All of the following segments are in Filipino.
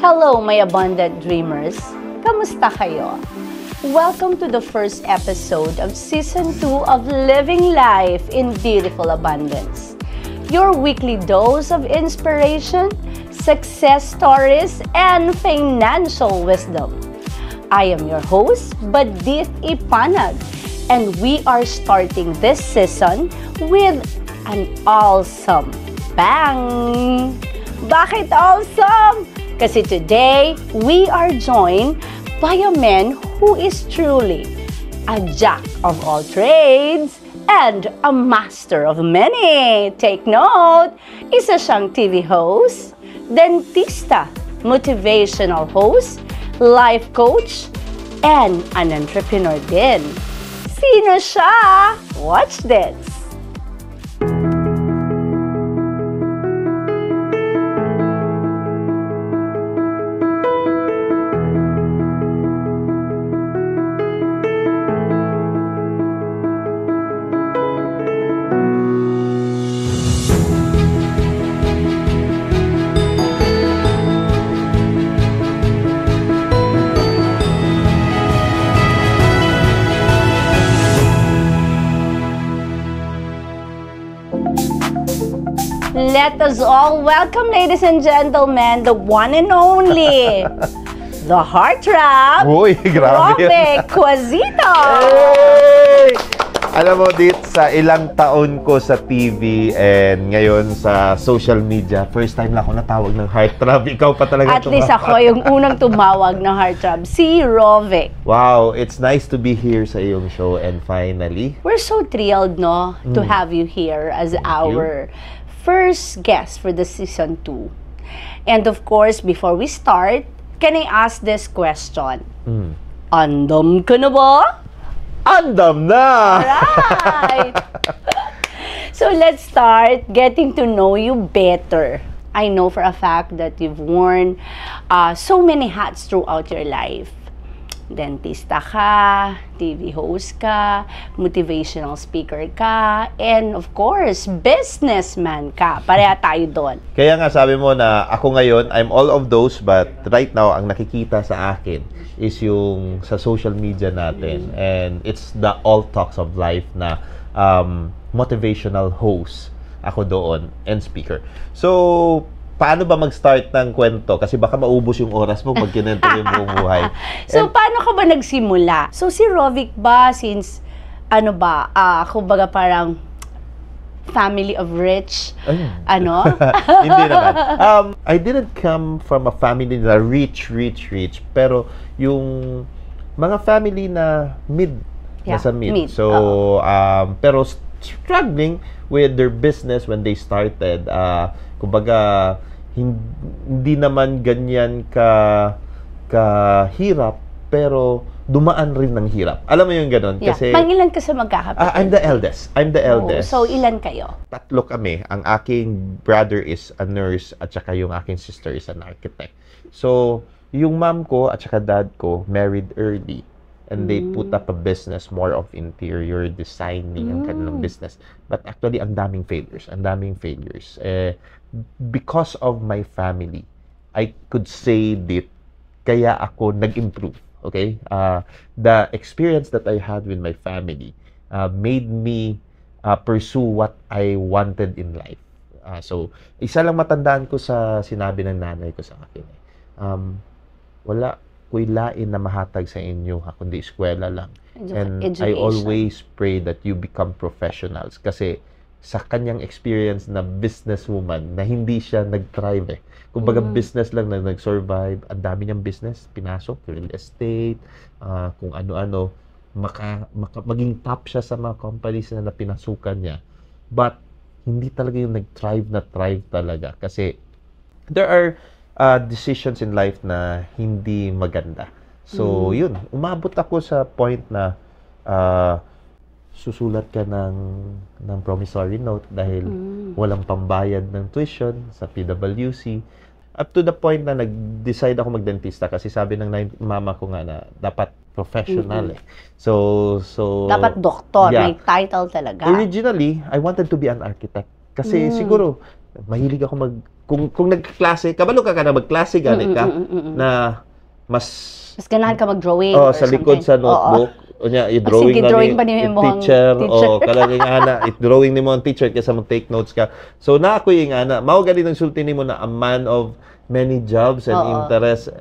Hello, my abundant dreamers! Kamusta kayo? Welcome to the first episode of Season 2 of Living Life in Beautiful Abundance. Your weekly dose of inspiration, success stories, and financial wisdom. I am your host, Badith Ipanag, and we are starting this season with an awesome bang! Bakit awesome? Kasi today, we are joined by a man who is truly a jack of all trades and a master of many. Take note, isa siyang TV host, dentista, motivational host, life coach, and an entrepreneur din. Sino siya? Watch this! Let us all welcome, ladies and gentlemen, the one and only, the heartthrob, Uy, grabe. Rovic Quazito! Hey! Alam mo, Dit, sa ilang taon ko sa TV and ngayon sa social media, first time lang ako natawag ng heartthrob. Ikaw pa talaga. At least ako yung unang tumawag ng heartthrob, si Rovic. Wow, it's nice to be here sa iyong show and finally. We're so thrilled, no, to have you here as our first guest for the season 2. And of course, before we start, can I ask this question? Andam ka na ba? Andam na! Right. So let's start getting to know you better. I know for a fact that you've worn so many hats throughout your life. Dentista ka, TV host ka, motivational speaker ka, and of course, businessman ka. Pareha tayo doon. Kaya nga sabi mo na ako ngayon, I'm all of those, but right now, ang nakikita sa akin is yung sa social media natin. And it's the all talks of life na motivational host ako doon and speaker. So, paano ba mag-start ng kwento? Kasi baka maubos yung oras mo pag kinento yung buong buhay. So, paano ka ba nagsimula? So, si Rovic ba, since, kumbaga parang family of rich, Hindi naman. I didn't come from a family na rich, pero yung mga family na nasa mid. So, pero struggling with their business when they started. Kumbaga, hindi naman ganyan kahirap, pero dumaan rin ng hirap. Alam mo yung ganun? Yeah. Kasi Pangilan ka sa magkakapatid? I'm the eldest. So, ilan kayo? Tatlo kami. Ang aking brother is a nurse at saka yung aking sister is an architect. So, yung mom ko at saka dad ko married early. And they put up a business more of interior designing ang kanilang business. But actually, ang daming failures. Because of my family, I could say that kaya ako nag-improve. Okay? The experience that I had with my family made me pursue what I wanted in life. So, isa lang matandaan ko sa sinabi ng nanay ko sa akin. Wala ko'y lain na mahatag sa inyo, kundi eskwela lang. And Education. I always pray that you become professionals. Kasi sa kanyang experience na businesswoman, na hindi siya nag-thrive eh. Kumbaga business lang na nag-survive, ang dami niyang business, pinasok, real estate, kung ano-ano, maging top siya sa mga companies na pinasukan niya. But, hindi talaga yung nag-thrive talaga. Kasi, there are decisions in life na hindi maganda. So, yun. Umabot ako sa point na susulat ka ng promissory note dahil walang pambayad ng tuition sa PWC. Up to the point na nag-decide ako mag-dentista kasi sabi ng mama ko nga na dapat professional eh. So dapat doktor, may title talaga. Originally, I wanted to be an architect. Kasi siguro, mahilig ako kung nagklase, kabalo ka na magklase gani ka na mas ganahan ka mag-drawing oh, or sa likod something. sa notebook. O niya, i-drawing sige, drawing pa ni mo ang teacher. teacher. O, kalagay nga na, i-drawing ni mo ang teacher kaysa mag-take notes ka. So, na ako yung nga na, mao gali ng sulti ni mo na a man of many jobs and interests.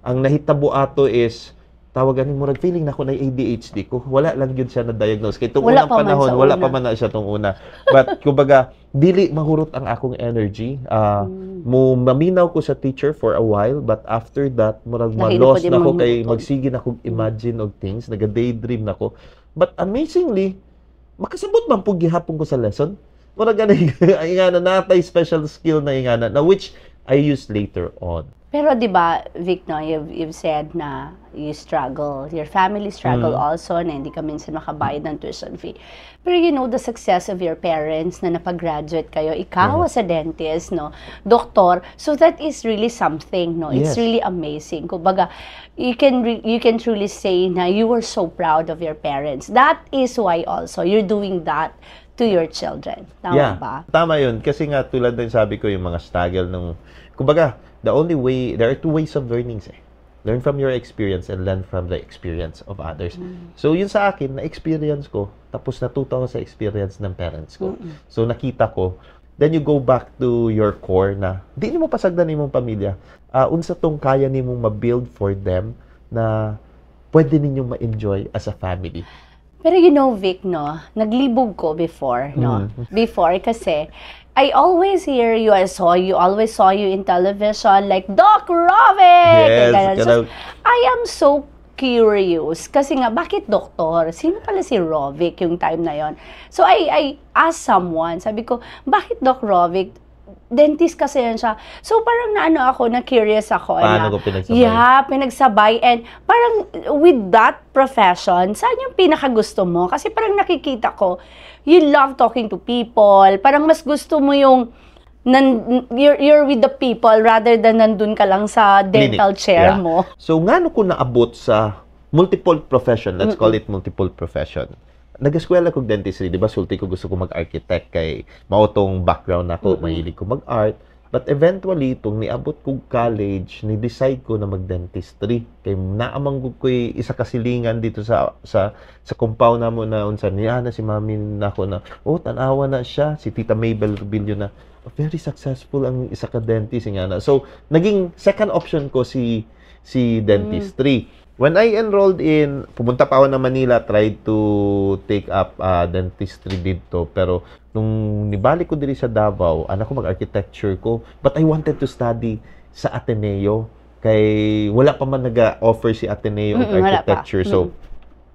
Ang nahitabo ato is, tawagan mo, feeling na ako na ADHD ko. Wala lang yun siya na-diagnose. Kaya itong unang panahon, wala pa man na siya itong una. But, kumbaga, dili mahurot ang akong energy. Maminaw ko sa teacher for a while, but after that, murag ma-lost na ako kay magsige na akong imagine of things. Naga-daydream na ako. But amazingly, makasabot man po gihapon ko sa lesson. Murag ingana natay special skill na ingana na which I used later on. Pero 'di ba, Vic, no, you've said na you struggle, your family struggle also, na hindi ka minsan makabayad ng tuition fee. Pero you know, the success of your parents na napag-graduate kayo, ikaw as a dentist, no, doktor, so that is really something, no. It's really amazing. Kumbaga, you can truly say na you were so proud of your parents. That is why also you're doing that to your children. Tama ba? Tama yun. Kasi nga, tulad ng sabi ko, yung mga struggle nung, kumbaga, the only way, there are two ways of learning eh. Learn from your experience and learn from the experience of others. So, yun sa akin, na-experience ko, tapos natuto ko sa experience ng parents ko. So, nakita ko, then you go back to your core na, di mo pasagdan imong pamilya. Unsa tong kaya nimong ma-build for them na pwede ninyong ma-enjoy as a family. Pero you know, Vic, no, naglibog ko before, no? Before, kasi I always hear you, always saw you in television, like, Doc Rovic! Yes, so, I am so curious, kasi nga, bakit doktor? Sino pala si Rovic yung time na yon? So, I asked someone, sabi ko, bakit Doc Rovic? Dentist kasi yan siya. So, parang na-curious ako. Paano ko pinagsabay? Yeah, pinagsabay. And parang with that profession, saan yung pinakagusto mo? Kasi parang nakikita ko, you love talking to people. Parang mas gusto mo yung you're with the people rather than nandun ka lang sa dental chair mo. So, ngano ko naabot sa multiple profession, let's call it multiple profession. Nag-eskwela ko dentistry, di ba? Sulti ko gusto ko mag-architect kay mautong background ako, mahilig ko mag-art. But eventually, itong niabot ko college, ni-decide ko na mag-dentistry. Kay naamang ko isa kasilingan dito sa compound na mo na unsa niya na si mami na ako na, tanawa na siya, si Tita Mabel Rubilio na, very successful ang isa ka dentist nga na. So, naging second option ko si dentistry. When I enrolled in, pumunta pa ako na Manila, tried to take up dentistry dito. Pero nung nibalik ko diri sa Davao, ko mag-architecture ko. But I wanted to study sa Ateneo. Kay wala pa man nag-offer si Ateneo ng architecture. So,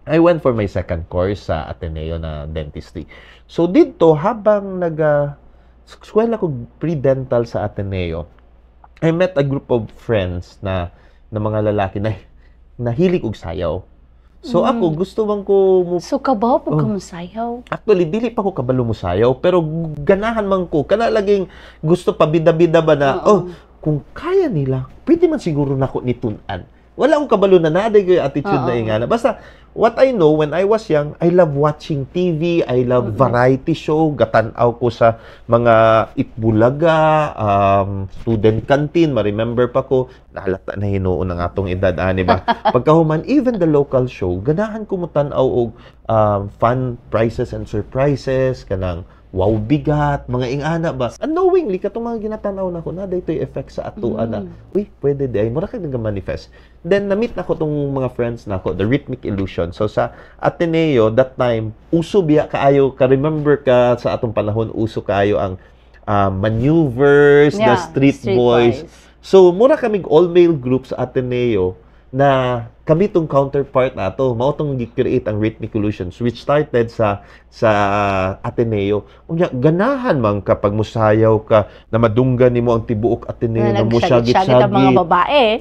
I went for my second course sa Ateneo na dentistry. So, dito, habang eskwela ko pre-dental sa Ateneo, I met a group of friends na mga lalaki na nahilig og sayaw. So ako, gusto bang ko So kabaw pag kumusayaw? Actually, dili pa ko kabalo mo sayaw, pero ganahan man ko. Kana laging gusto pa bida-bida ba na, kung kaya nila, pwede man siguro nako nitun-an. Wala akong kabalo na naday ko yung attitude na ingana. Basta, what I know, when I was young, I love watching TV, I love variety show, gatanaw ko sa mga Itbulaga, student canteen, ma-remember pa ko, nahalata na hinuon ng atong edad, ba? Pagkahuman, even the local show, ganahan ko mo tanaw og fun prizes and surprises, kanang wow bigat, mga ingana ba? Unknowingly, katong mga ginatanaw na ko, na dito yung effect sa ato, uy, pwede di ay, mura ka nag-manifest. Then, na-meet na ko tong mga friends na ko, the Rhythmic Illusion. So, sa Ateneo, that time, uso biya kaayo, ka-remember ka sa atong panahon, uso kaayo ang maneuvers, the street boys. So, mura kaming all-male group sa Ateneo, na kami tong counterpart nato, mao tong gi-create ang Rhythmic Illusions, which started sa Ateneo. Unya ganahan man kapag musayaw ka na madunggan nimo ang tibuok Ateneo na musyagit-syagit ang mga babae.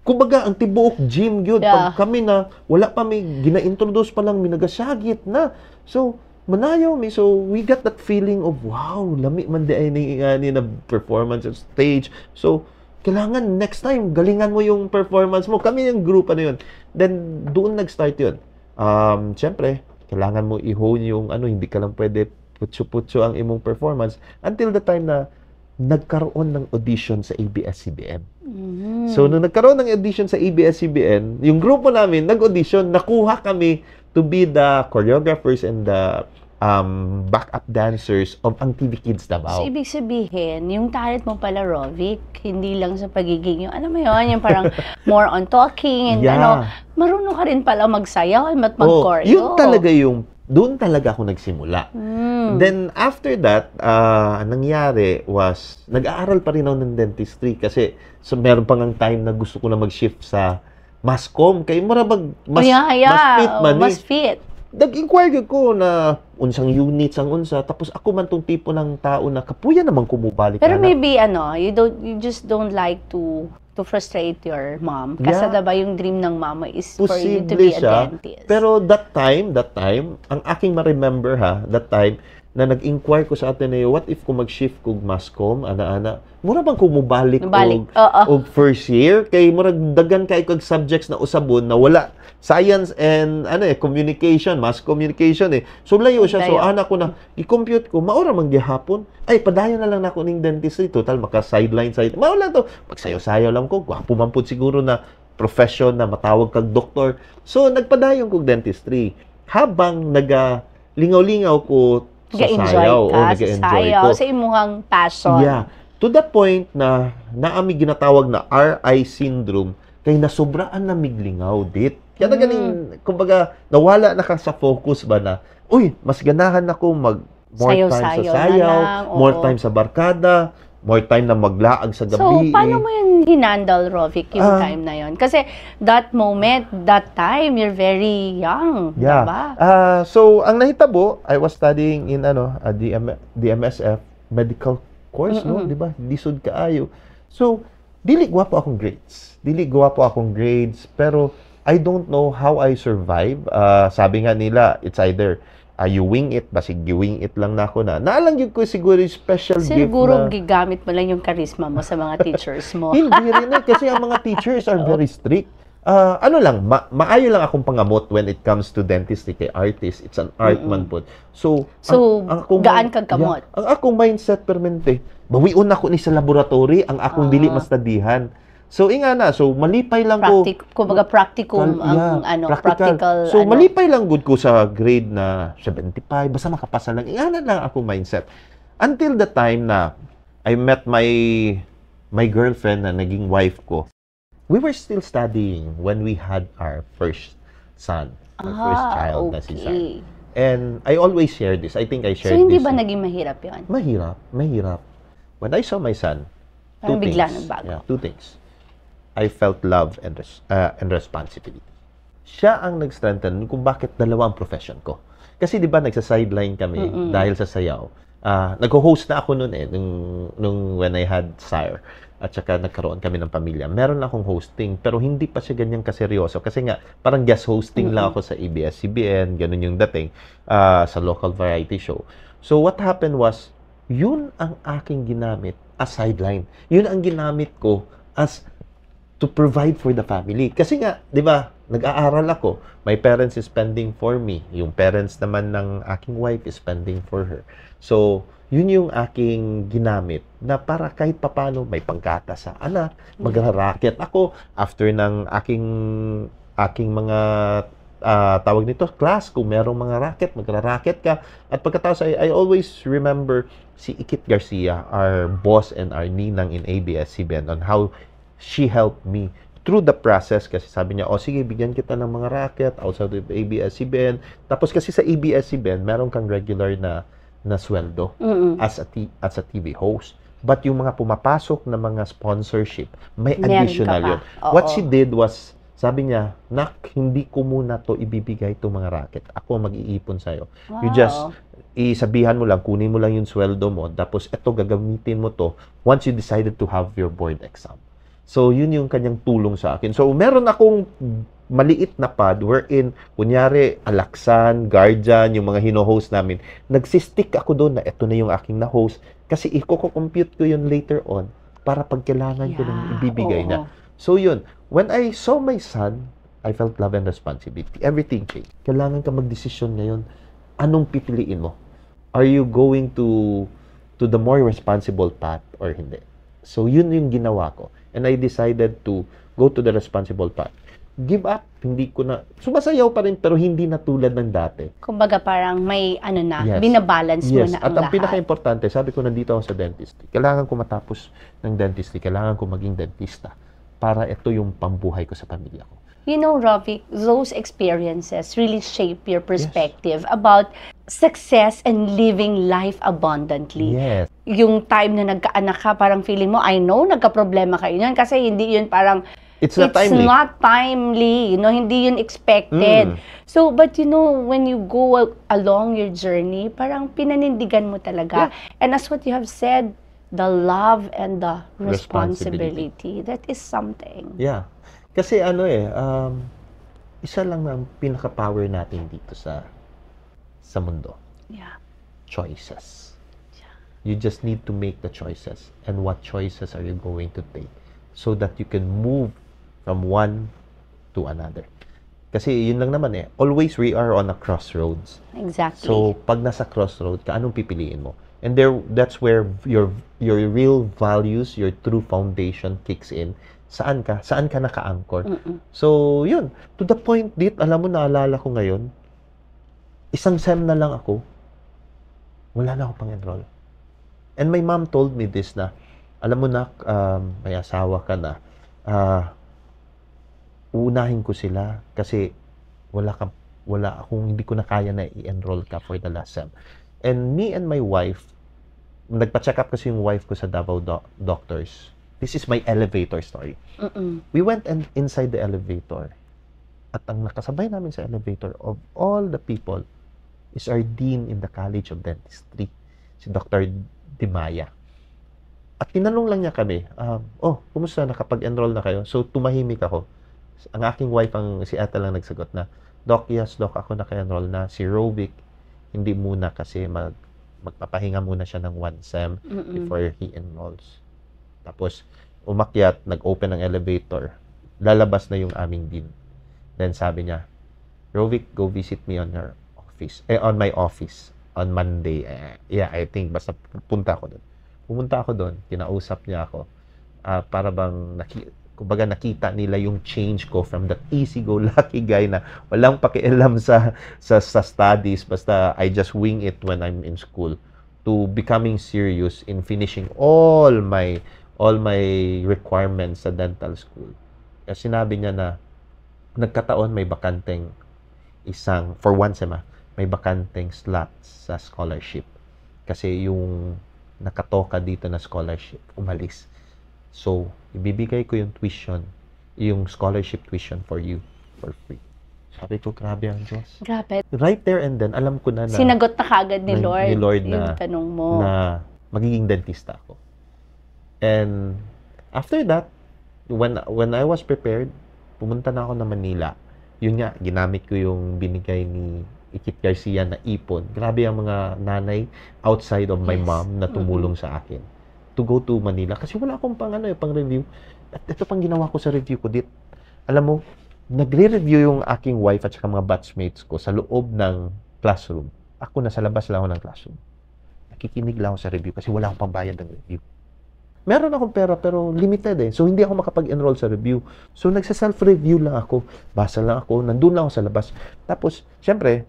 Kumbaga ang tibuok gym gyud pag kami na wala pa may gina-introduce pa lang minagasagit na. So manayaw mi, so we got that feeling of wow, lami man di ay ni na performance on stage. So kailangan next time, galingan mo yung performance mo. Kami yung group, yun. Then, doon nag-start yun. Siyempre, kailangan mo i-hone yung, hindi ka lang pwede putyo-putyo ang imong performance until the time na nagkaroon ng audition sa ABS-CBN. So, nung nagkaroon ng audition sa ABS-CBN, yung grupo namin, nag-audition, nakuha kami to be the choreographers and the backup dancers of ang TV Kids Davao. So, ibig sabihin, yung talent mo pala, Rovic, hindi lang sa pagiging yung, ano mo yun, yung parang more on talking and marunong ka rin pala magsayaw at mag-choreo. Yun talaga yung, doon talaga ako nagsimula. Then, after that, nangyari was, nag-aaral pa rin ako ng dentistry kasi meron pang ang time na gusto ko na mag-shift sa mass-comm. Kaya marabag, mas fit man. Mas fit. Nag-inquire ko na unsang units ang unsa, tapos ako man tong tipo ng tao na kapuya naman kumubalik. Pero maybe you just don't like to frustrate your mom kasi diba yung dream ng mama is for you to be a dentist. Pero that time ang aking ma-remember that time na nag-inquire ko sa Ateneo, what if kung mag-shift kog mass-comm, ana-ana, mura bang kumubalik og first year? Kay murag dagan kay kog subjects na usabon na wala science and communication, mass communication So layo siya. So ana ko na i-compute ko, maura man gihapon. Ay padayon na lang nako ning dentistry, total maka sideline side. Mao lang to. Magsayo-sayo lang ko, gwapo man pud siguro na profession na matawag kag doktor. So nagpadayon kog dentistry. Habang lingaw-lingaw ko nag-enjoy ka sa imuhang passion. Yeah. To the point na naami ginatawag na RI syndrome kay nasubraan na miglingaw dit. Kaya na ganing, kumbaga, nawala na ka sa focus ba na, mas ganahan ako more time sa sayaw, more time sa barkada, more time na maglaag sa gabi. So, paano mo yun hinandle, Rovic, yung time na yun? Kasi that moment, that time, you're very young, diba? So, ang nahitabo, I was studying in the MSF medical course, no? Diba? Lisod kaayo. So, dili gwapo akong grades. Pero, I don't know how I survive. Sabi nga nila, it's either you wing it, basig wing it lang na ako na. Naalang yun ko siguro yung special gift na... Siguro gigamit mo lang yung charisma mo sa mga teachers mo. Hindi rin kasi ang mga teachers are very strict. Maayo lang akong pangamot when it comes to dentistry kay artist. It's an art man po. So gaan kag kamot. Ang akong mindset permente, bawion ako ni sa laboratory, ang akong dili mastadihan. So malipay lang kumbaga practical. So malipay lang good ko sa grade na 75, basta makapasa lang. Ingana lang ako mindset. Until the time na I met my girlfriend na naging wife ko. We were still studying when we had our first son, our first child na si San. And I always share this. I think I shared this. So hindi ba naging mahirap 'yon? Mahirap. When I saw my son, bigla nagbago. Two things. I felt love and responsibility. Siya ang nag-strengthen kung bakit dalawa ang profession ko. Kasi di ba nagsa-sideline kami dahil sa sayaw. Nag-host na ako noon nung when I had Sire. At saka nagkaroon kami ng pamilya. Meron akong hosting, pero hindi pa siya ganyan kaseryoso. Kasi nga, parang guest hosting lang ako sa ABS-CBN, ganun yung dating sa local variety show. So what happened was, yun ang aking ginamit as sideline. Yun ang ginamit ko as to provide for the family. Kasi nga, di ba, nag-aaral ako. My parents is spending for me. Yung parents naman ng aking wife is spending for her. So, yun yung aking ginamit na para kahit papano may pangkata sa anak, magra-racket ako after ng aking mga tawag nito, class, kung merong mga racket, magra-racket ka. At pagkatapos, I always remember si Ikit Garcia, our boss and our ninang in ABS-CBN on how she helped me through the process kasi sabi niya, sige, bigyan kita ng mga racket outside of ABS-CBN. Tapos kasi sa ABS-CBN, meron kang regular na sweldo as a TV host. But yung mga pumapasok na mga sponsorship, may additional yun. What she did was, sabi niya, nak, hindi ko muna to ibibigay itong mga racket. Ako mag-iipon sa'yo. Wow. You just, isabihan mo lang, kunin mo lang yung sweldo mo, tapos eto, gagamitin mo to once you decided to have your board exam. So, yun yung kanyang tulong sa akin. So, meron akong maliit na pad wherein, kunyari, Alaksan, Guardian, yung mga hino-host namin, nagsistick ako doon na eto na yung aking na-host kasi i-compute ko yun later on para pag kailangan ko nang ibibigay na. So, yun. When I saw my son, I felt love and responsibility. Everything changed. Kailangan ka mag-desisyon ngayon. Anong pipiliin mo? Are you going to the more responsible path or hindi? So, yun yung ginawa ko. And I decided to go to the responsible path. Give up. Hindi ko na, sumasayaw pa rin, pero hindi na tulad ng dati. Kumbaga parang may Yes. binabalance mo Yes. na At ang ang lahat. pinaka-importante, sabi ko nandito ako sa dentistry. Kailangan ko matapos ng dentistry. Kailangan ko maging dentista para ito yung pambuhay ko sa pamilya ko. You know, Rovic, those experiences really shape your perspective about success and living life abundantly. Yes. Yung time na nagkaanak ka, parang feeling mo, I know, nagka-problema kayo yun. Kasi hindi yun parang, It's not timely. not timely. You know, hindi yun expected. So, but you know, when you go along your journey, parang pinanindigan mo talaga. And as what you have said, the love and the responsibility, that is something. Yeah. Kasi isa lang ang pinaka-power natin dito sa mundo. Yeah. Choices. You just need to make the choices. And what choices are you going to take so that you can move from one to another. Kasi yun lang naman always we are on a crossroads. Exactly. So, pag nasa crossroad ka, anong pipiliin mo? And that's where your real values, your true foundation kicks in. Saan ka naka-anchor? So, yun. To the point dit, alam mo, naalala ko ngayon, isang sem na lang ako, wala na ako pang-enroll. And my mom told me this na, alam mo na, may asawa ka na, uunahin ko sila kasi wala akong, hindi ko na kaya na i-enroll ka for the last sem. And me and my wife, nagpa-check up kasi yung wife ko sa Davao doctors. This is my elevator story. We went inside the elevator. At ang nakasabay namin sa elevator of all the people is our dean in the College of Dentistry, si Dr. Dimaya. At tinanong lang niya kami, kumusta, nakapag-enroll na kayo? So, tumahimik ako. Ang aking wife, si Ethel lang nagsagot na, Doc, yes, Doc, ako naka-enroll na. Si Rovic, hindi muna kasi magpapahinga muna siya ng 1 sem before he enrolls. Tapos, umakyat, nag-open ng elevator. Lalabas na yung aming dean. Then sabi niya, Rovic, go visit me on your office. On my office. On Monday. I think, basta pumunta ako doon. Kinausap niya ako. Para bang, kumbaga nakita nila yung change ko from that easy-go-lucky guy na walang pakialam sa studies. Basta, I just wing it when I'm in school. To becoming serious in finishing all my requirements sa dental school. Kasi sinabi niya na nagkataon may bakanteng for 1 sem, may bakanteng slots sa scholarship. Kasi yung nakatoka dito na scholarship, umalis. So, ibibigay ko yung scholarship tuition for you for free. Sabi ko, grabe ang Diyos. Grabe. Right there and then, alam ko na sinagot na kagad ni Lord, na, yung tanong mo. Na magiging dentista ako. And after that, when I was prepared, pumunta na ako na Manila. Yun nga, ginamit ko yung binigay ni Ikit Garcia na ipon. Grabe ang mga nanay outside of my mom na tumulong sa akin to go to Manila. Kasi wala akong pang review. At ito pang ginawa ko sa review ko dit. Alam mo, nagre-review yung aking wife at saka mga batchmates ko sa loob ng classroom. Ako nasa labas lang ako ng classroom. Nakikinig lang ako sa review kasi wala akong pambayad ng review. Meron akong pera pero limited So, hindi ako makapag-enroll sa review. So, nagsa-self-review lang ako. Basa lang ako. Nandun lang ako sa labas. Tapos, syempre,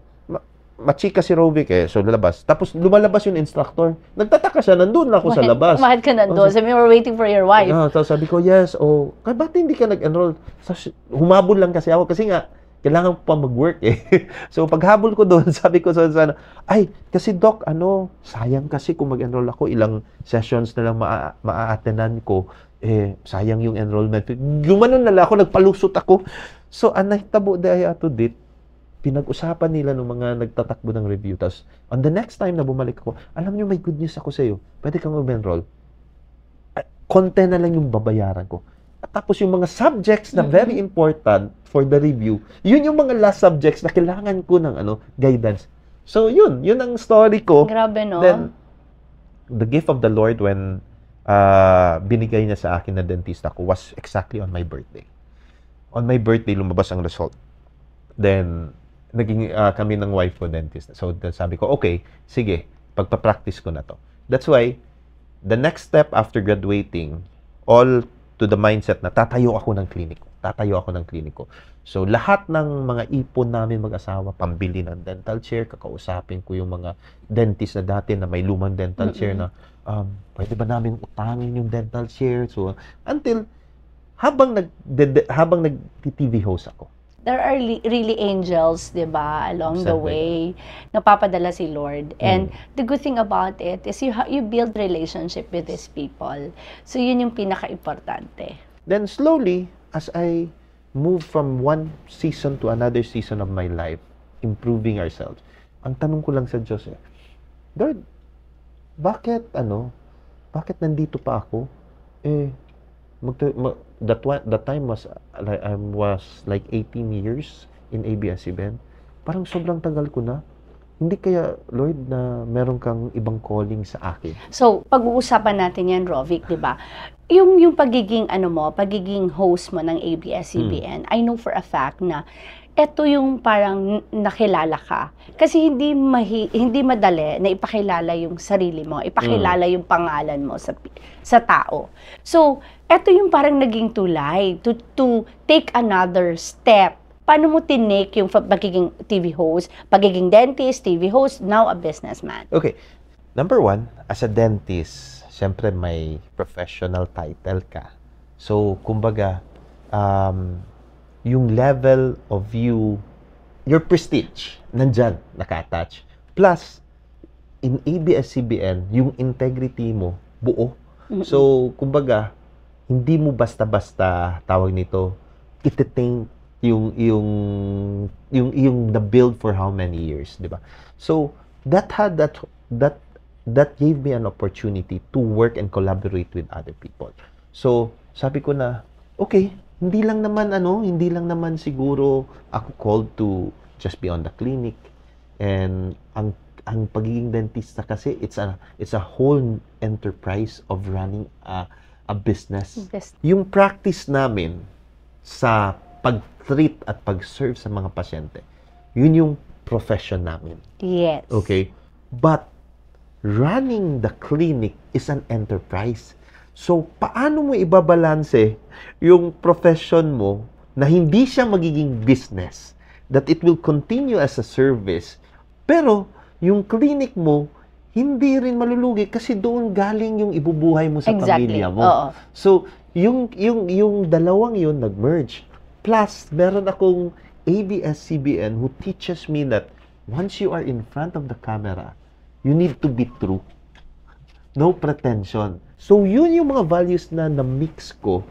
machika si Rovic So, lalabas. Tapos, lumalabas yung instructor. Nagtataka siya. Nandun lang ako sa labas. Bakit ka nandun? Sabi mo, we're waiting for your wife. Tapos sabi ko, yes. Ba't hindi ka nag-enroll? Humabol lang kasi ako. Kasi nga, kailangan pa mag-work So, paghabol ko doon, sabi ko sana, kasi Doc, sayang kasi kung mag-enroll ako, ilang sessions na lang maa-attendan ko, sayang yung enrollment. Gumanon na lang ako, nagpalusot ako. So, anahitabo dahil ato dit, pinag-usapan nila ng mga nagtatakbo ng review. Tapos, on the next time na bumalik ako, alam niyo, may good news ako sa iyo. Pwede kang mag-enroll. Konti na lang yung babayaran ko. At tapos yung mga subjects na very important for the review, yun yung mga last subjects na kailangan ko ng guidance. So, yun ang story ko. Grabe, no? Then, the gift of the Lord when binigay niya sa akin na dentista ko was exactly on my birthday. On my birthday, lumabas ang result. Then, naging kami ng wife ko dentist. So, sabi ko, okay, sige, pagpa-practice ko na to. That's why, the next step after graduating, all to the mindset na tatayo ako ng kliniko. So, lahat ng mga ipon namin mag-asawa, pambili ng dental chair, kakausapin ko yung mga dentist na dati na may lumang dental chair na, pwede ba namin utangin yung dental chair? So, until, habang nag-TV host ako. There are really angels, di ba, along the way, napapadala si Lord. And the good thing about it is you build relationship with these people. So, yun yung pinaka-importante. Then, slowly, as I move from one season to another season of my life, improving ourselves, ang tanong ko lang sa Diyos, Lord, bakit nandito pa ako? That time was I was like 18 years in ABS-CBN. Parang sobrang tagal ko na. Hindi kaya, Lord, na meron kang ibang calling sa akin? So, pag-uusapan natin yan, Rovic, di ba? Yung pagiging host mo ng ABS-CBN, I know for a fact na eto yung parang nakilala ka. Kasi hindi madali na ipakilala yung sarili mo, ipakilala yung pangalan mo sa tao. So, eto yung parang naging tulay to take another step. Paano mo tinake yung pagiging TV host, pagiging dentist, TV host, now a businessman? Okay. Number one, as a dentist, syempre may professional title ka. So, kumbaga, yung level of your prestige, nandyan, naka-attach. Plus, in ABS-CBN, yung integrity mo, buo. So, kumbaga, hindi mo basta-basta, tawag nito, iti-taint yung na-build for how many years, di ba? So, that gave me an opportunity to work and collaborate with other people. So, sabi ko na, okay, hindi lang naman siguro ako called to just be on the clinic. And ang pagiging dentista kasi it's a whole enterprise of running a business. Yung practice namin sa pag-treat at pag-serve sa mga pasyente, yun yung profession namin. Yes. Okay? But running the clinic is an enterprise. So, paano mo ibabalanse yung profession mo na hindi siya magiging business, that it will continue as a service, pero yung clinic mo, hindi rin malulugi kasi doon galing yung ibubuhay mo sa pamilya mo. Oo. So, yung dalawang yun nag-merge. Plus, meron akong ABS-CBN who teaches me that once you are in front of the camera, you need to be true. No pretension. So, yun yung mga values na na-mix ko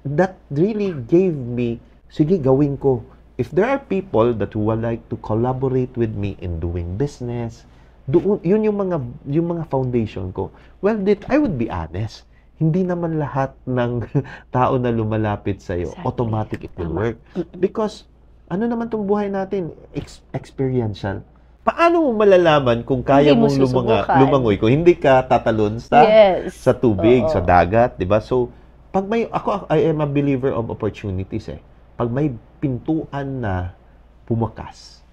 that really gave me, sige, gawin ko. If there are people that would like to collaborate with me in doing business, yun yung mga foundation ko. Well, I would be honest. Hindi naman lahat ng tao na lumalapit sa'yo, automatic it will work. Because, ano naman tong buhay natin? Experiential. Paano mo malalaman kung kaya mong lumangoy kung hindi ka tatalon sa tubig, sa dagat, 'di ba? So, pag I am a believer of opportunities Pag may pintuan na pumakas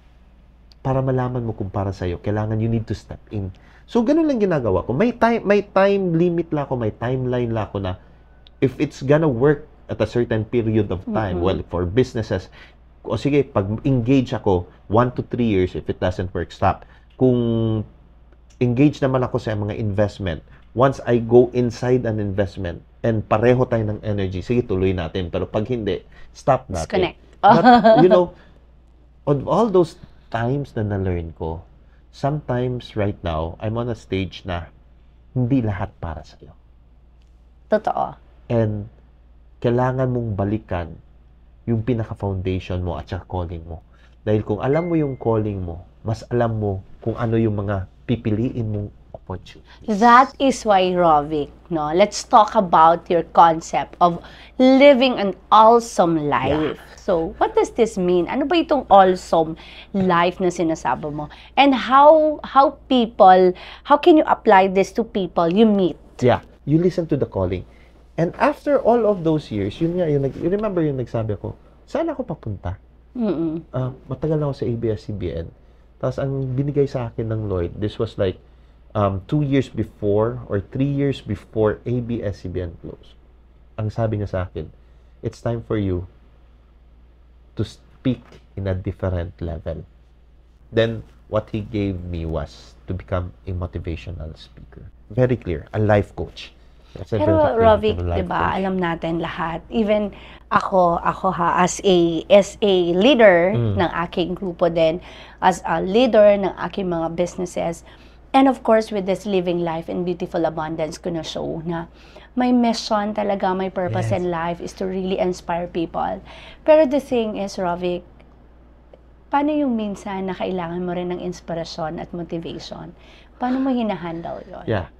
para malaman mo kung para sa iyo, kailangan you need to step in. So, ganun lang ginagawa ko. May time limit lang ako, may timeline lang ako na if it's gonna work at a certain period of time, well, for businesses, o sige, pag engage ako, 1 to 3 years, if it doesn't work, stop. Kung engage naman ako sa mga investment, once I go inside an investment, and pareho tayo ng energy, sige, tuloy natin. Pero pag hindi, stop natin. Disconnect. But, on all those times na na-learn ko, sometimes right now, I'm on a stage na hindi lahat para sa'yo. Totoo. And kailangan mong balikan yung pinaka-foundation mo at saka calling mo. Dahil kung alam mo yung calling mo, mas alam mo kung ano yung mga pipiliin mong opportunities. That is why, Rovic, no? Let's talk about your concept of living an awesome life. Yeah. So, what does this mean? Ano ba itong awesome life na sinasabi mo? And how can you apply this to people you meet? Yeah, you listen to the calling. And after all of those years, you remember yung nagsabi ko, saan ako papunta? Matagal na ako sa ABS-CBN. Tapos ang binigay sa akin ng Lord, this was like 2 years before or 3 years before ABS-CBN closed, ang sabi niya sa akin, it's time for you to speak in a different level. Then, what he gave me was to become a motivational speaker. Very clear, a life coach. That's a Pero very clear, Rovic, a life 'di ba, coach. alam natin lahat. Even ako as a leader ng aking grupo din, as a leader ng aking mga businesses, and of course with this Living Life in Beautiful Abundance ko na show na my mission talaga, my purpose Yes. in life is to really inspire people. Pero the thing is, Rovic, paano yung minsan na kailangan mo rin ng inspirasyon at motivation? Paano mo hinahandle yun? Yeah.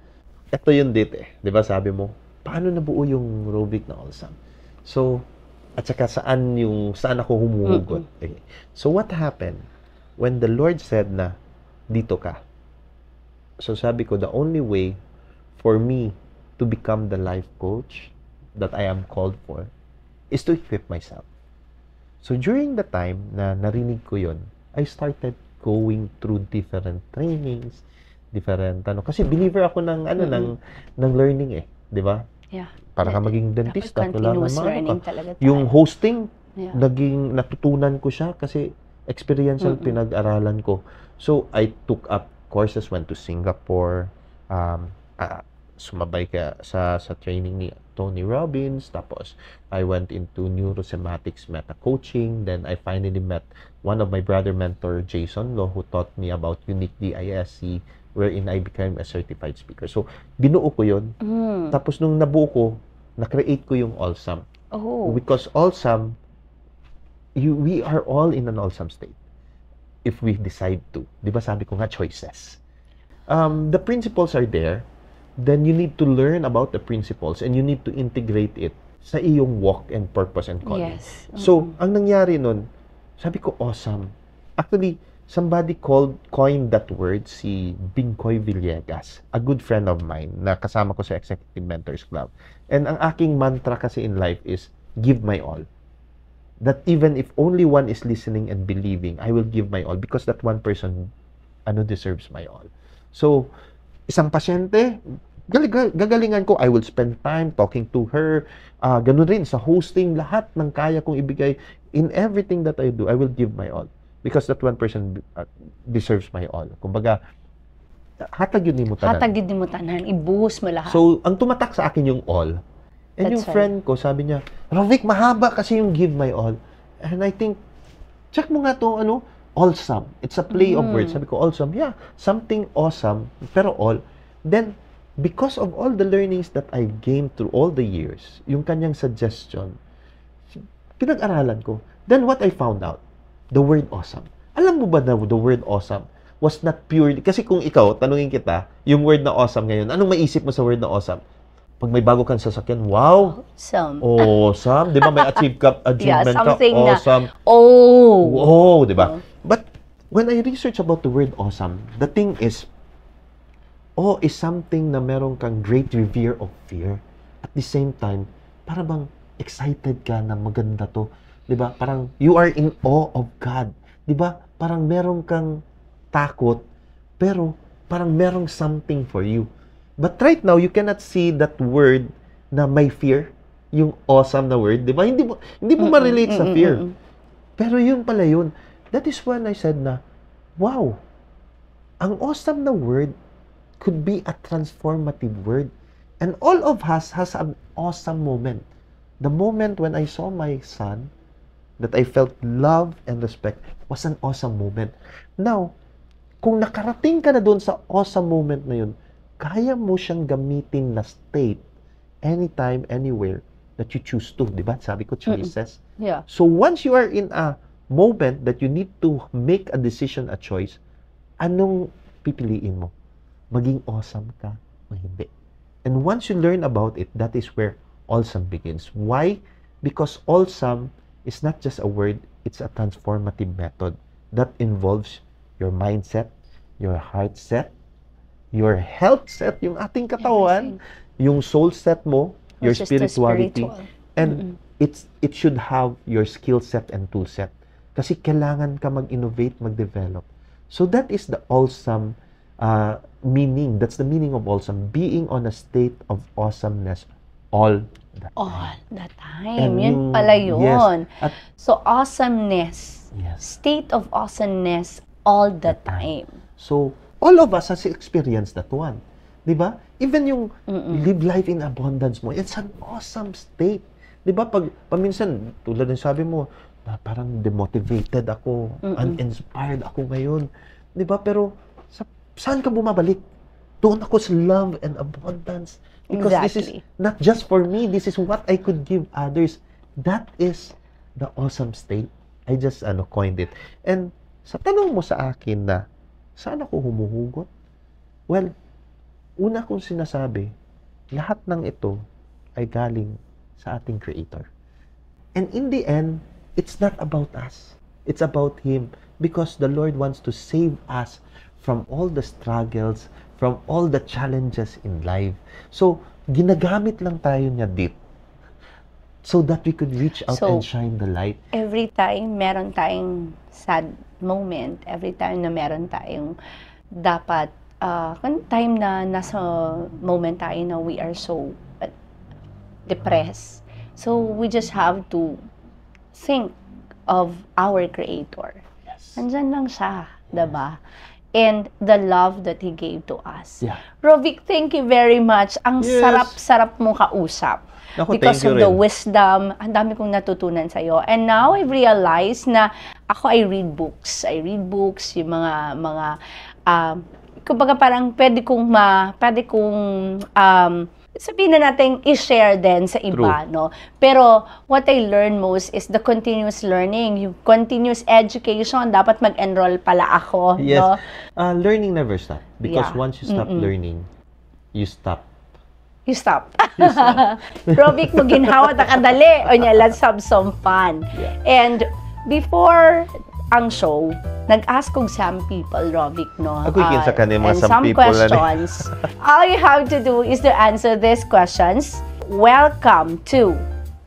Ito yun dito eh. Di ba sabi mo, paano nabuo yung Rovic na Awesome? So, at saka saan ako humuhugot? Okay. So, what happened? When the Lord said na, dito ka. So, sabi ko, the only way for me to become the life coach that I am called for is to equip myself. So, during the time na narinig ko yun, I started going through different trainings, different kasi believer ako ng ng learning eh, 'di ba? Yeah. Para ka maging dentista, Continuous kailangan learning talaga tayo. yung hosting, Yeah. naging natutunan ko siya kasi experiential pinag-aralan ko. So I took up courses, went to Singapore, sumabay ka sa training ni Tony Robbins, tapos I went into neurosomatics meta coaching, then I finally met one of my brother mentor, Jason Lo, who taught me about unique DISC, wherein I became a certified speaker. So binuo ko yun. Tapos nung nabuo ko, na-create ko yung Awesome. Oh. Because Awesome, we are all in an awesome state if we decide to. Di ba sabi ko nga, choices. The principles are there. Then you need to learn about the principles and you need to integrate it sa iyong walk and purpose and calling. Yes. So, ang nangyari nun, sabi ko, awesome. Actually, somebody coined that word, si Bingkoy Villegas, a good friend of mine na kasama ko sa Executive Mentors Club. And ang aking mantra kasi in life is, give my all. That even if only one is listening and believing, I will give my all because that one person deserves my all. So, isang pasyente, gagalingan ko, I will spend time talking to her. Ganun rin sa hosting, lahat ng kaya kong ibigay. In everything that I do, I will give my all. Because that one person deserves my all. Kumbaga, hatag yun ni mo tanan. Hatag din mo tanan, ibuhos mo lahat. So, ang tumatak sa akin yung all. And That's yung friend ko, sabi niya, Rovic, mahaba kasi yung give my all. And I think, check mo nga to, awesome. It's a play of words. Sabi ko, awesome. Yeah, something awesome, pero all. Then, because of all the learnings that I gained through all the years, yung kanyang suggestion, pinag-aralan ko. Then, what I found out, the word awesome. Alam mo ba na the word awesome was not purely, kasi kung ikaw, tanungin kita, yung word na awesome ngayon, anong maisip mo sa word na awesome? Pag may bago kang sasakyan, wow! Awesome! Di ba may achievement ka? Awesome! Oh! Di ba? But, when I research about the word awesome, the thing is, awe is something na meron kang great revere of fear. At the same time, para bang excited ka na maganda to. Diba? Parang you are in awe of God. Diba? Parang meron kang takot, pero parang merong something for you. But right now, you cannot see that word na may fear, yung awesome na word. Diba? Hindi mo ma-relate sa fear. Pero yun pala yun. That is when I said na, wow, ang awesome na word could be a transformative word. And all of us has an awesome moment. The moment when I saw my son, that I felt love and respect, was an awesome moment. Now, kung nakarating ka na doon sa awesome moment na yun, kaya mo siyang gamitin na state anytime, anywhere that you choose to. Diba? Sabi ko, choices. Yeah. So, once you are in a moment that you need to make a decision, a choice, anong pipiliin mo? Maging awesome ka o hindi? And once you learn about it, that is where awesome begins. Why? Because awesome is not just a word, it's a transformative method that involves your mindset, your heart set, your health set, yung ating katawan, yung soul set mo, your spirituality, and it should have your skill set and tool set. Kasi kailangan ka mag-innovate, mag-develop. So that is the awesome meaning. That's the meaning of awesome. Being on a state of awesomeness all the time. All the time. And Yun pala yun. Yes. At, So, awesomeness. yes. State of awesomeness all the time. So, all of us has experienced that one. Di ba? Even yung live life in abundance mo, it's an awesome state. Di ba? Paminsan, tulad ng sabi mo, na parang demotivated ako, uninspired ako ngayon. Di ba? Pero, saan ka bumabalik? Doon ako sa love and abundance. Because this is not just for me, this is what I could give others. That is the awesome state. I just coined it. And sa tanong mo sa akin na, saan ako humuhugot? Well, una kong sinasabi, lahat ng ito ay galing sa ating Creator. And in the end, it's not about us. It's about Him. Because the Lord wants to save us from all the struggles, from all the challenges in life. So, ginagamit lang tayo niya dito so that we could reach out and shine the light. Every time meron tayong sad moment, every time na meron tayong dapat, time na nasa moment tayo na we are so depressed. So, we just have to think of our Creator. Yes. Nandyan lang siya, diba? And the love that He gave to us. Yeah. Rovic, thank you very much. Ang Yes. sarap-sarap mong kausap. Naku, Because thank of you the rin. wisdom, ang dami kong natutunan sa'yo. And now, I realize na ako, I read books. I read books, yung mga kumbaga parang pwede kong sabihin na natin i-share din sa iba, True. no? Pero what I learn most is the continuous learning, yung continuous education. Dapat mag-enroll pala ako, Yes. no? Learning never stop. Because Yeah. once you stop learning, you stop. You stop. Rovic, mo ginhawa ta kadali. O niya, let's have some fun. Yeah. And before ang show, nag-ask kong some people, Rovic, no? Ako ikin sa kanila mga and some some people na questions. All you have to do is to answer these questions. Welcome to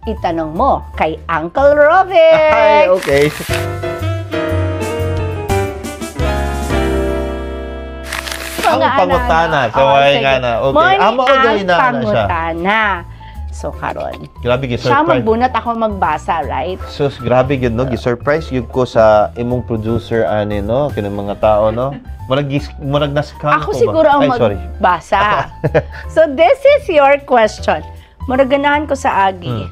Itanong Mo kay Uncle Rovic. Hi, okay. Ang pangutana. So, ay nga na. Okay. Amo o gawin na siya. Pangutana. So, karon. Grabe, Siya gi-surprise. magbunot, ako magbasa, right? So, grabe yun, no? Gi-surprise yun ko sa imong producer, ani, no? Kinang mga tao, no? Murag na-scam Ako ko ba? siguro ang Ay, sorry. magbasa. So, this is your question. Muraganahan ko sa Agi.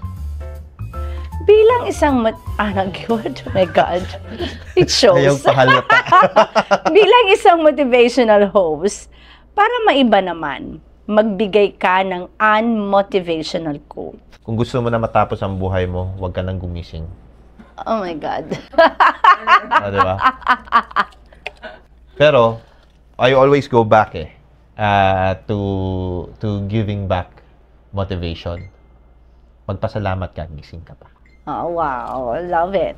Bilang isang nag-good. Oh my God. It shows. Ayaw pahalata. Bilang isang motivational host, para maiba naman, magbigay ka ng unmotivational quote. Kung gusto mo na matapos ang buhay mo, huwag ka nang gumising. Oh my God. Diba? Pero, I always go back to giving back motivation. Magpasalamat ka, gising ka pa. Oh, wow. Love it.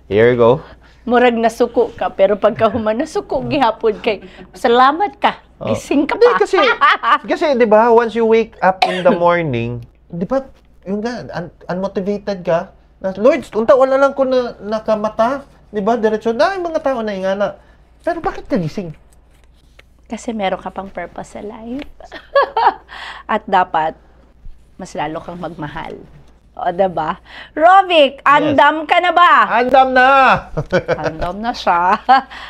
Here you go. Murag nasuko ka, pero pagka human nasuko, gihapon kay, salamat ka, gising ka Hindi, pa. kasi 'di ba, once you wake up in the morning, 'di ba, yung unmotivated ka, na, Lord, unta wala lang ko na nakamata, 'di ba? Diretso na yung mga tao na ingana. Pero bakit ka gising? Kasi meron ka pang purpose sa life. At dapat, mas lalo kang magmahal. O, diba? Rovic, andam ka na ba? Andam na. Andam na siya.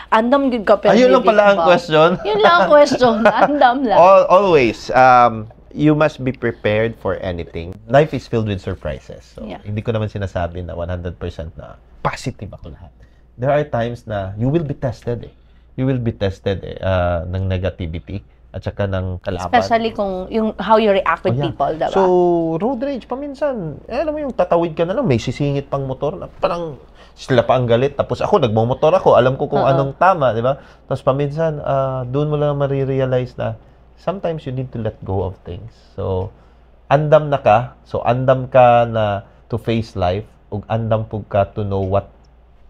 Andam din ka, pero Ayun lang hindi pala ang ba? question. Yun lang ang question. Andam lang. Always, you must be prepared for anything. Life is filled with surprises. So, Yeah. hindi ko naman sinasabi na 100% na positive ako lahat. There are times na you will be tested. You will be tested ng negativity at saka ng kalaban. Especially kung yung how you react with people, diba? So, road rage, paminsan, alam mo yung tatawid ka na lang, may sisingit pang motor, na parang sila pa ang galit. Tapos ako, nagmamotor ako, alam ko kung anong tama, di ba? Tapos paminsan, doon mo lang marirealize na sometimes you need to let go of things. So, andam na ka. So, andam ka na to face life, ug andam po ka to know what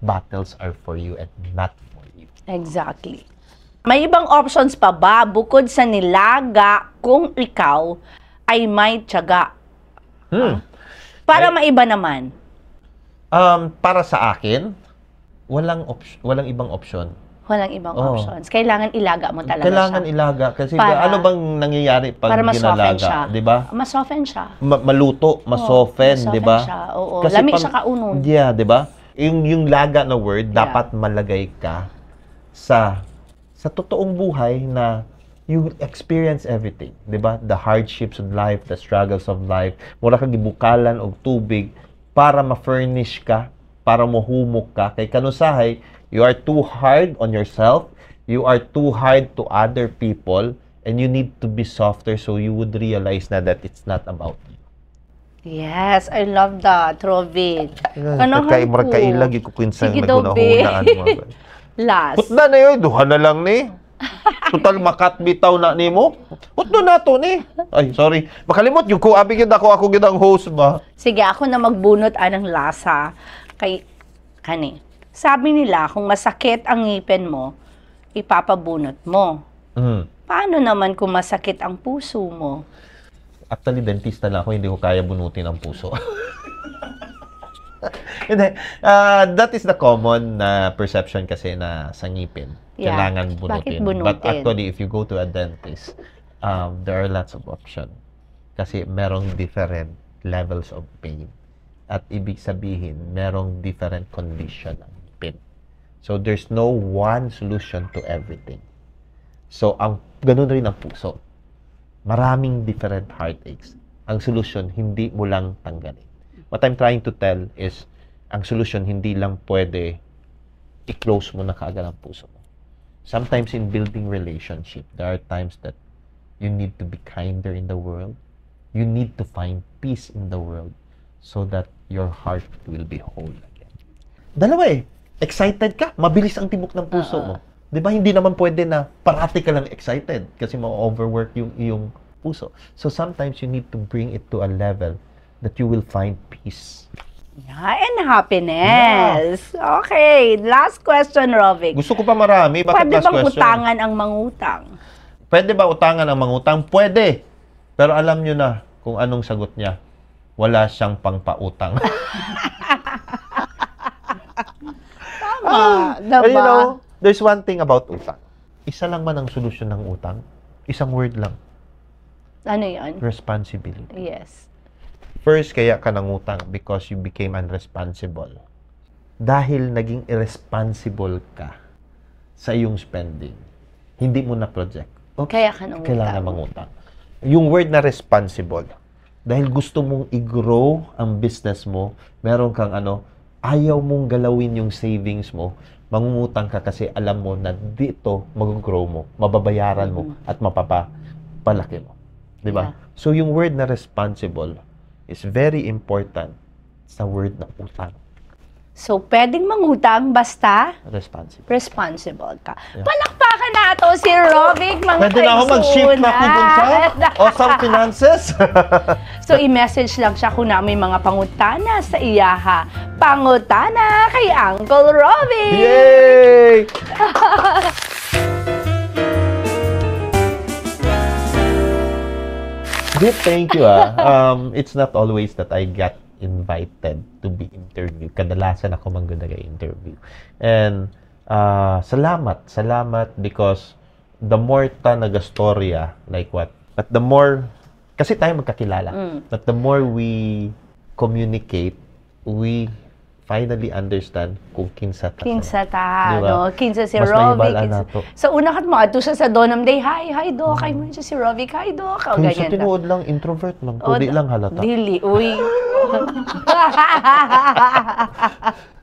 battles are for you and not for you. Exactly. May ibang options pa ba bukod sa nilaga kung ikaw ay may tiyaga? Para maiba naman. Para sa akin, walang ibang option Walang ibang Oo. options. Kailangan ilaga mo talaga Kailangan siya. ilaga. Kasi Para- ano bang nangyayari pag Para ma-soften siya. ginalaga? Di ba? Ma-soften siya. Maluto, ma-soften, ma-soften di ba? siya, oo. Lami siya kaunon. Yeah, di ba? Yung laga na word, Yeah. dapat malagay ka sa totoong buhay na you experience everything, di ba? The hardships of life, the struggles of life, mura ka gibukalan og tubig para ma-furnish ka, para mohumok ka. Kay kanusahay, you are too hard on yourself, you are too hard to other people, and you need to be softer so you would realize na that it's not about you. Yes, I love that, Rovic. Ganahan ko. Kailag ko kinsa Sige daw, naghunahunaan mo. Last. Putda na yun, duha na lang ni. Total makat bitaw na nimo. Putdo na to ni. Ay, sorry. Makalimot yung ko abi gid ako gid ang host ba. Sige, ako na magbunot anang lasa kay kani. Sabi nila kung masakit ang ngipin mo, ipapabunot mo. Paano naman kung masakit ang puso mo? Actually, dentista na ako, hindi ko kaya bunutin ang puso. Hindi. That is the common perception kasi na sa ngipin. Yeah. Kailangan bunutin. Bakit bunutin? But actually, if you go to a dentist, there are lots of options. Kasi merong different levels of pain. At ibig sabihin, merong different condition ang ngipin. So, there's no one solution to everything. So, ganun rin ang puso. Maraming different heartaches. Ang solution, hindi mo lang tanggalin. What I'm trying to tell is, ang solution, hindi lang pwede i-close mo na kaagad ang puso mo. Sometimes in building relationship, there are times that you need to be kinder in the world. You need to find peace in the world so that your heart will be whole again. Dalawa eh. Excited ka, mabilis ang tibok ng puso mo. Di ba? Hindi naman pwede na parati ka lang excited kasi ma-overwork yung iyong puso. So sometimes you need to bring it to a level that you will find peace. Yeah, and happiness. Yeah. Okay, last question, Rovic. Gusto ko pa marami. Bakit Pwede last bang question? utangan ang mangutang? Pwede ba utangan ang mangutang? Pwede. Pero alam nyo na kung anong sagot niya. Wala siyang pangpautang. Tama, diba? You know, there's one thing about utang. Isa lang man ang solusyon ng utang. Isang word lang. Ano yun? Responsibility. Yes. First, kaya ka nangutang because you became unresponsible. Dahil naging irresponsible ka sa iyong spending, hindi mo na project. Kaya ka nangutang. Kailangan mangutang. Yung word na responsible, dahil gusto mong i-grow ang business mo, meron kang ayaw mong galawin yung savings mo, mangungutang ka kasi alam mo na dito mag-grow mo, mababayaran mo, at mapapalaki mo. Diba? Yeah. So, yung word na responsible is very important sa word na utang. So, pwedeng mangutang basta Responsible. ka. Yeah. Palakpakan nato si Rovic mga Pwede na ako mag-shift na kung sa Awesome Finances. So, i-message lang siya kung na may mga pangutana sa iyaha. Pangutana kay Uncle Rovic! Yay! Good, thank you. It's not always that I get invited to be interviewed. Kadalasan ako mag-interview. And salamat because the more ta nagastorya, like what? But the more, kasi tayo magkakilala. But the more we communicate, we finally understand kung kinsa ta. Kinsa ta, Diba? no? Kinsa si Mas Rovic. mahibala na to. Sa una kat mo, ato siya sa Donam Day, hi, Doc, kay mo siya si Rovic, hi, Doc. O, Kung sa ganyan ta. tinuod lang, introvert lang. Kung di lang halata. Dili, uy.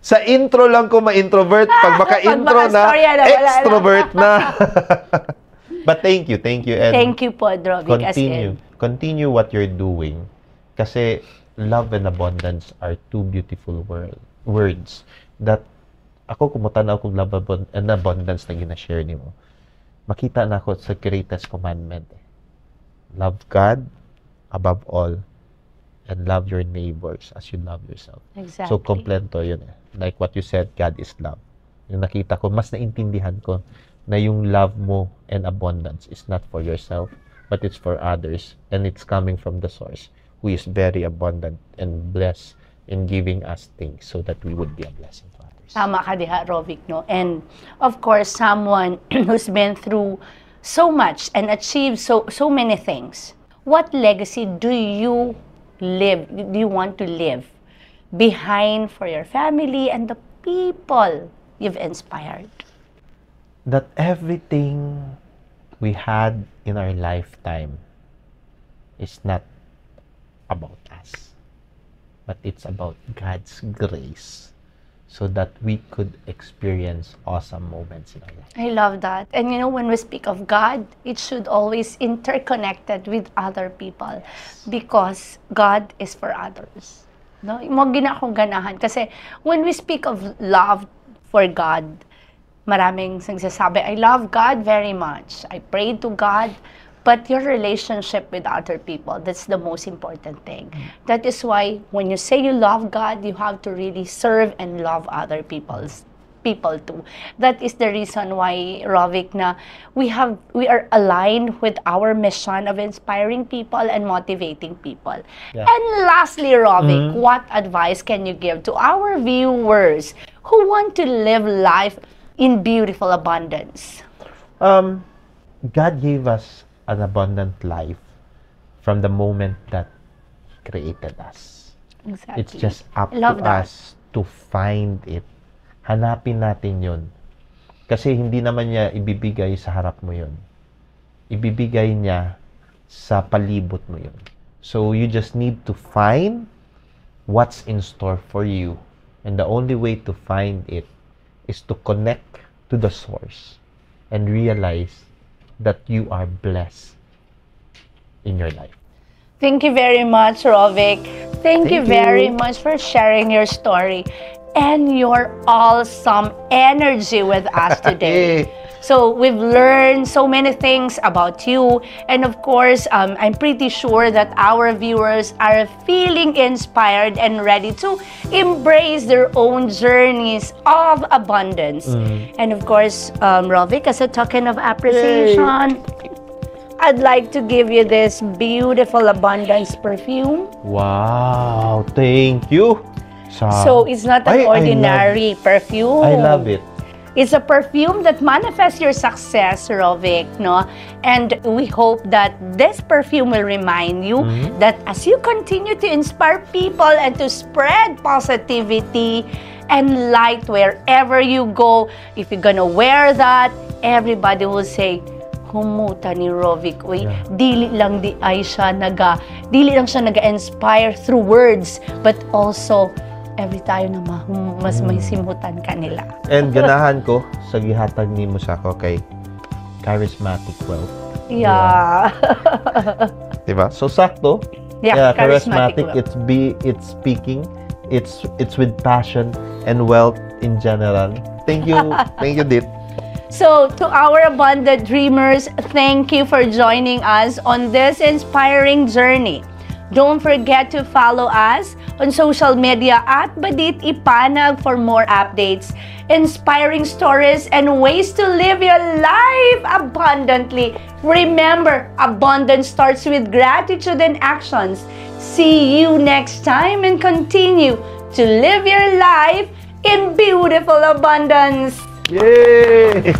Sa intro lang ko ma-introvert. Pag maka-intro na, maka-storya na, wala na. extrovert na. But thank you. And Thank you po, Rovic, as in. Continue what you're doing. Kasi love and abundance are two beautiful words that ako kumutanaw kung love and abundance na gina-share ni mo. Makita na ako sa greatest commandment. Love God above all and love your neighbors as you love yourself. Exactly. So, kompleto yun. Like what you said, God is love. Yung nakita ko, mas naintindihan ko na yung love mo and abundance is not for yourself, but it's for others. And it's coming from the source who is very abundant and blessed in giving us things so that we would be a blessing to others. Tama ka diha, Rovic, no? And of course, someone who's been through so much and achieved so many things. What legacy do you want to live behind for your family and the people you've inspired? That everything we had in our lifetime is not about us, but it's about God's grace, so that we could experience awesome moments in our life. I love that. And you know, when we speak of God, it should always interconnected with other people, because God is for others. No, mo gina akong ganahan kasi when we speak of love for God, maraming nagsasabi, I love God very much. I pray to God. But your relationship with other people, that's the most important thing. That is why when you say you love God, you have to really serve and love other people too. That is the reason why, Rovic, na we are aligned with our mission of inspiring people and motivating people. Yeah. And lastly, Rovic, what advice can you give to our viewers who want to live life in beautiful abundance? God gave us an abundant life from the moment that He created us. Exactly. It's just up to us to find it. Hanapin natin yun. Kasi hindi naman niya ibibigay sa harap mo yun. Ibibigay niya sa palibot mo yun. So you just need to find what's in store for you. And the only way to find it is to connect to the source and realize that you are blessed in your life. Thank you very much, Rovic. Thank you very much for sharing your story and your awesome energy with us today. So we've learned so many things about you, and of course, I'm pretty sure that our viewers are feeling inspired and ready to embrace their own journeys of abundance. And of course, Rovic, as a token of appreciation, I'd like to give you this beautiful abundance perfume. Wow, thank you. So it's not an ordinary perfume. I love it. It's a perfume that manifests your success, Rovic, no? And we hope that this perfume will remind you that as you continue to inspire people and to spread positivity and light wherever you go, if you're gonna wear that, everybody will say, humuta ni Rovic, dili lang siya naga-inspire through words, but also every tayo na mas may simutan kanila. And ganahan ko sa gihatag nimo sa ako kay Charismatic Wealth. Yeah. Diba? So sakto. Yeah, charismatic. It's speaking. It's with passion and wealth in general. Thank you. Thank you, Dit. So, to our abundant dreamers, thank you for joining us on this inspiring journey. Don't forget to follow us on social media at Badit Ipanag for more updates, inspiring stories, and ways to live your life abundantly. Remember, abundance starts with gratitude and actions. See you next time and continue to live your life in beautiful abundance. Yay!